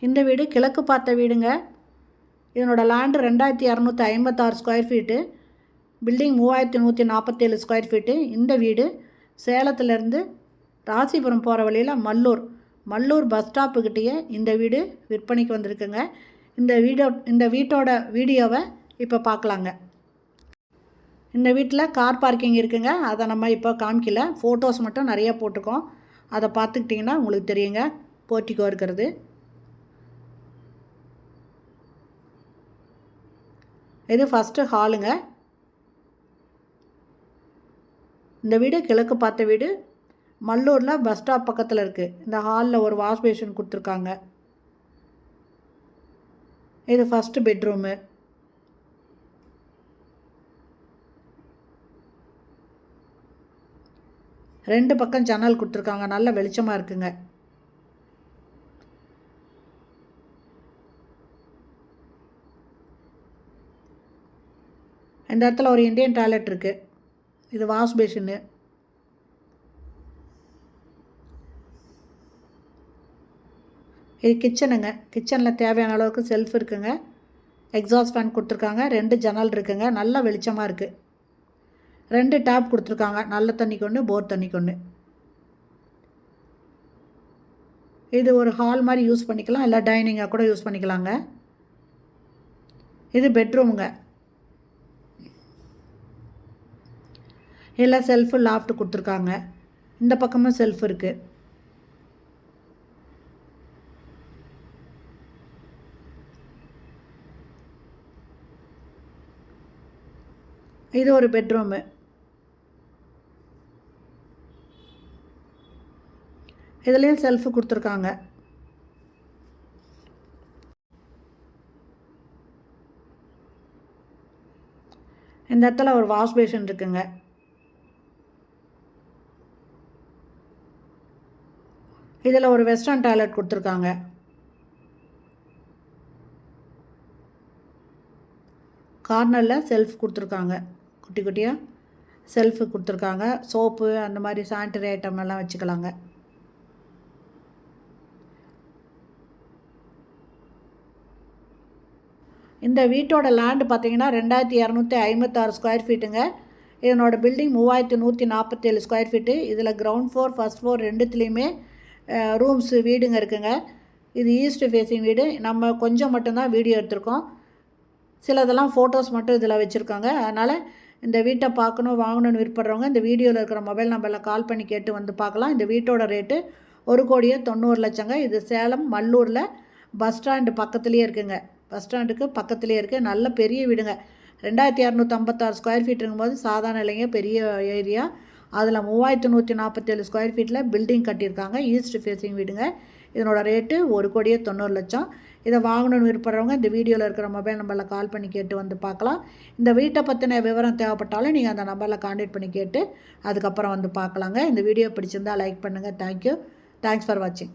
இந்த வீடு கிழக்கு பார்த்த வீடுங்க. இதனோட land 2256 square feet, building 3147 square feet. இந்த வீடு சேலத்துலேருந்து ராசிபுரம் போகிற வழியில் மல்லூர் பஸ் ஸ்டாப்புக்கிட்டேயே இந்த வீடு விற்பனைக்கு வந்திருக்குங்க. இந்த வீட்டோட வீடியோவை இப்போ பார்க்கலாங்க. இந்த வீட்டில் கார் பார்க்கிங் இருக்குங்க. அதை நம்ம இப்போ காமிக்கல, ஃபோட்டோஸ் மட்டும் நிறையா போட்டிருக்கோம். அதை பார்த்துக்கிட்டிங்கன்னா உங்களுக்கு தெரியுங்க. போர்ட்டிகோ இருக்கிறது. இது ஃபஸ்ட்டு ஹாலுங்க. இந்த வீடு கிழக்கு பார்த்த வீடு, மல்லூரில் பஸ் ஸ்டாப் பக்கத்தில் இருக்குது. இந்த ஹாலில் ஒரு வாஷ் பேஷன் கொடுத்துருக்காங்க. இது ஃபஸ்ட்டு பெட்ரூமு. ரெண்டு பக்கம் ஜன்னல் கொடுத்துருக்காங்க, நல்ல வெளிச்சமாக இருக்குங்க. இந்த இடத்துல ஒரு இந்தியன் டாய்லெட் இருக்குது. இது வாஷ் பேஷனு. இது கிச்சனுங்க. கிச்சனில் தேவையான அளவுக்கு செல்ஃப் இருக்குங்க. எக்ஸாஸ்ட் ஃபேன் கொடுத்துருக்காங்க. 2 ஜன்னல் இருக்குங்க. நல்ல வெளிச்சமாக இருக்குது. 2 டேப் கொடுத்துருக்காங்க, நல்ல தண்ணிக்கு ஒன்று, போர் தண்ணிக்கு ஒன்று. இது ஒரு ஹால் மாதிரி யூஸ் பண்ணிக்கலாம், இல்லை டைனிங்காக கூட யூஸ் பண்ணிக்கலாங்க. இது பெட்ரூமுங்க. எல்லாம் செல்ஃபு லாஃப்ட் கொடுத்துருக்காங்க. இந்த பக்கமும் செல்ஃப் இருக்குது. இது ஒரு பெட்ரூமு. இதுலேயும் செல்ஃபு கொடுத்துருக்காங்க. இந்த இடத்துல ஒரு வாஷ் பேஷன் இருக்குங்க. இதில் ஒரு வெஸ்டர்ன் டாய்லெட் கொடுத்துருக்காங்க. கார்னரில் செல்ஃப் கொடுத்துருக்காங்க, குட்டி குட்டியாக செல்ஃபு கொடுத்துருக்காங்க. சோப்பு அந்த மாதிரி சானிட்டரி ஐட்டம் எல்லாம் வச்சுக்கலாங்க. இந்த வீட்டோட லேண்டு பார்த்திங்கன்னா 2256 ஸ்கொயர் ஃபீட்டுங்க. இதனோட பில்டிங் 3147 ஸ்கொயர் ஃபீட்டு. இதில் கிரவுண்ட் ஃப்ளோர், ஃபஸ்ட் ஃப்ளோர் ரெண்டுத்துலேயுமே ரூம்ஸு வீடுங்க இருக்குங்க. இது ஈஸ்ட் ஃபேஸிங் வீடு. நம்ம கொஞ்சம் மட்டும்தான் வீடியோ எடுத்திருக்கோம். சிலதெல்லாம் ஃபோட்டோஸ் மட்டும் இதில் வச்சுருக்காங்க. அதனால் இந்த வீட்டை பார்க்கணும், வாங்கணும்னு விருப்பப்படுறவங்க இந்த வீடியோவில் இருக்கிற மொபைல் நம்பரில் கால் பண்ணி கேட்டு வந்து பார்க்கலாம். இந்த வீட்டோட ரேட்டு 1,90,00,000ங்க. இது சேலம் மல்லூரில் பஸ் ஸ்டாண்டு பக்கத்துலேயே இருக்குங்க. பஸ் ஸ்டாண்டுக்கு பக்கத்துலேயே இருக்குது. நல்ல பெரிய வீடுங்க. 2256 ஸ்கொயர் ஃபீட்டுங்கும் போது சாதாரண இல்லைங்க, பெரிய ஏரியா. அதில் 3147 ஸ்கொயர் ஃபீட்டில் பில்டிங் கட்டியிருக்காங்க. ஈஸ்ட் ஃபேஸிங் வீடுங்க. இதனோட ரேட்டு 1,90,00,000. இதை வாங்கணும்னு விருப்பப்படுறவங்க இந்த வீடியோவில் இருக்கிற மொபைல் நம்பரில் கால் பண்ணி கேட்டு வந்து பார்க்கலாம். இந்த வீட்டை பற்றின விவரம் தேவைப்பட்டாலும் நீங்கள் அந்த நம்பரில் கான்டாக்ட் பண்ணி கேட்டு அதுக்கப்புறம் வந்து பார்க்கலாங்க. இந்த வீடியோ பிடிச்சிருந்தால் லைக் பண்ணுங்கள். தேங்க்யூ. தேங்க்ஸ் ஃபார் வாட்சிங்.